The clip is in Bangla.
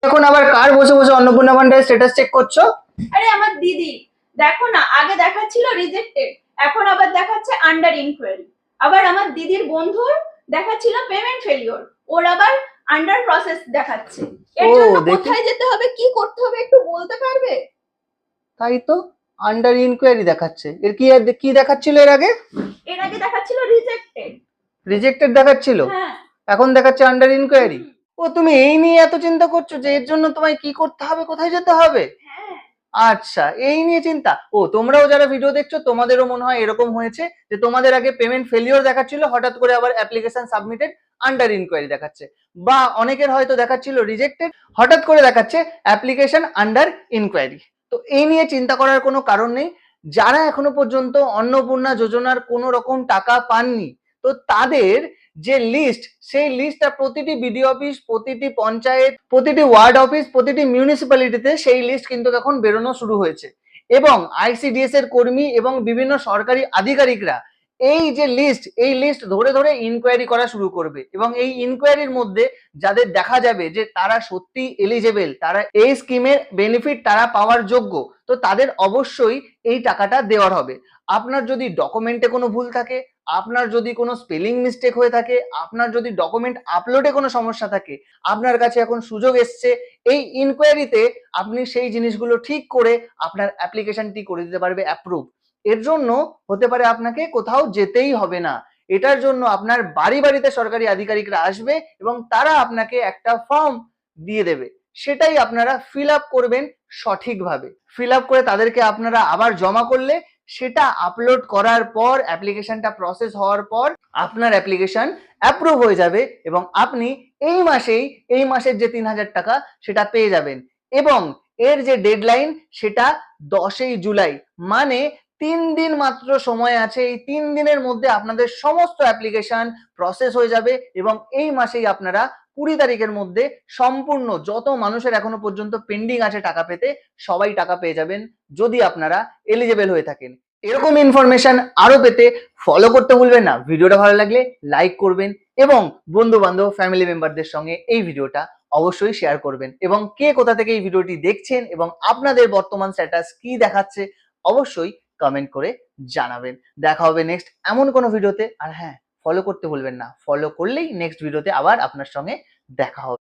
এখন আবার কার বসে বসে অন্নপূর্ণা ভান্ডারের স্ট্যাটাস চেক করছো? আরে আমার দিদি, দেখো না, আগে দেখাচ্ছিল রিজেক্টেড, এখন আবার দেখাচ্ছে আন্ডার ইনকোয়ারি। আবার আমার দিদির বন্ধুর দেখাচ্ছিল পেমেন্ট ফেলিওর, ওর আবার আন্ডার প্রসেস দেখাচ্ছে। এর ও জন্য দেখি, কোথায় যেতে হবে, কি করতে হবে একটু বলতে পারবে? তাই তো, আন্ডার ইনকোয়ারি দেখাচ্ছে। এর কি কি দেখাচ্ছিল এর আগে? এর আগে দেখাচ্ছিল রিজেক্টেড। রিজেক্টেড দেখাচ্ছিল, হ্যাঁ। এখন দেখাচ্ছে আন্ডার ইনকোয়ারি। হুম। ও, তুমি এই নিয়ে এত চিন্তা করছো যে এর জন্য তোমায় কি করতে হবে, কোথায় যেতে হবে? হ্যাঁ। আচ্ছা, এই নিয়ে চিন্তা। ও, তোমরাও যারা ভিডিও দেখছো তোমাদেরও মনে হয় এরকম হয়েছে যে তোমাদের আগে পেমেন্ট ফেলিওর দেখাচ্ছিল, হঠাৎ করে আবার অ্যাপ্লিকেশন সাবমিটেড আন্ডার ইনকোয়ারি দেখাচ্ছে। বা অনেকের হয়তো দেখাচ্ছিল রিজেক্টেড, হঠাৎ করে দেখাচ্ছে অ্যাপ্লিকেশন আন্ডার ইনকোয়ারি। তো এই নিয়ে চিন্তা করার কোনো কারণ নেই। যারা এখনো পর্যন্ত অন্নপূর্ণা যোজনার কোনো রকম টাকা পাননি, তো তাদের যে লিস্ট, সেই লিস্টটা প্রতিটি বিডিও অফিস, প্রতিটি পঞ্চায়েত, প্রতিটি ওয়ার্ড অফিস, প্রতিটি মিউনিসিপ্যালিটিতে সেই লিস্ট কিন্তু এখন বেরোনো শুরু হয়েছে। এবং আইসিডিএস এর কর্মী এবং বিভিন্ন সরকারি আধিকারিকরা এই যে লিস্ট, এই লিস্ট ধরে ধরে ইনকোয়ারি করা শুরু করবে। এবং এই ইনকোয়ারির মধ্যে যাদের দেখা যাবে যে তারা সত্যি এলিজেবল, তারা এই স্কিমের বেনিফিট তারা পাওয়ার যোগ্য, তো তাদের অবশ্যই এই টাকাটা দেওয়ার হবে। আপনার যদি ডকুমেন্টে কোনো ভুল থাকে, আপনার যদি কোনো স্পেলিং মিস্টেক হয়ে থাকে, আপনার যদি ডকুমেন্ট আপলোডে কোনো সমস্যা থাকে, আপনার কাছে এখন সুযোগ এসছে এই ইনকোয়ারিতে আপনি সেই জিনিসগুলো ঠিক করে আপনার অ্যাপ্লিকেশনটি করে দিতে পারবে অ্যাপ্রুভ। এর জন্য হতে পারে আপনাকে কোথাও যেতেই হবে না। এটার জন্য আপনার বাড়ি বাড়িতে সরকারি আধিকারিকরা আসবে এবং তারা আপনাকে একটা ফর্ম দিয়ে দেবে। সেটাই আপনারা ফিল আপ করবেন সঠিকভাবে। ফিল আপ করে তাদেরকে আপনারা আবার জমা করলে সেটা আপলোড করার পর, অ্যাপ্লিকেশনটা প্রসেস হওয়ার পর আপনার অ্যাপ্লিকেশন অ্যাপ্রুভ হয়ে যাবে এবং আপনি এই মাসের যে ৩,০০০ টাকা সেটা পেয়ে যাবেন। এবং এর যে ডেডলাইন সেটা ১০ই জুলাই, মানে ৩ দিন মাত্র সময় আছে। এই ৩ দিনের মধ্যে আপনাদের সমস্ত অ্যাপ্লিকেশন প্রসেস হয়ে যাবে এবং এই মাসেই আপনারা ২০ তারিখের মধ্যে সম্পূর্ণ যত মানুষের এখনো পর্যন্ত পেন্ডিং আছে টাকা পেতে, সবাই টাকা পেয়ে যাবেন যদি আপনারা এলিজেবল হয়ে থাকেন। এরকম ইনফরমেশন আরো পেতে ফলো করতে ভুলবেন না। ভিডিওটা ভালো লাগলে লাইক করবেন এবং বন্ধু বান্ধব, ফ্যামিলি মেম্বারদের সঙ্গে এই ভিডিওটা অবশ্যই শেয়ার করবেন। এবং কে কোথা থেকে এই ভিডিওটি দেখছেন এবং আপনাদের বর্তমান স্ট্যাটাস কি দেখাচ্ছে অবশ্যই কমেন্ট করে জানাবেন। দেখা হবে নেক্সট এমন কোনো ভিডিওতে। আর হ্যাঁ, ফলো করতে ভুলবেন না, ফলো করলেই নেক্সট ভিডিওতে আবার আপনার সঙ্গে দেখা হবে।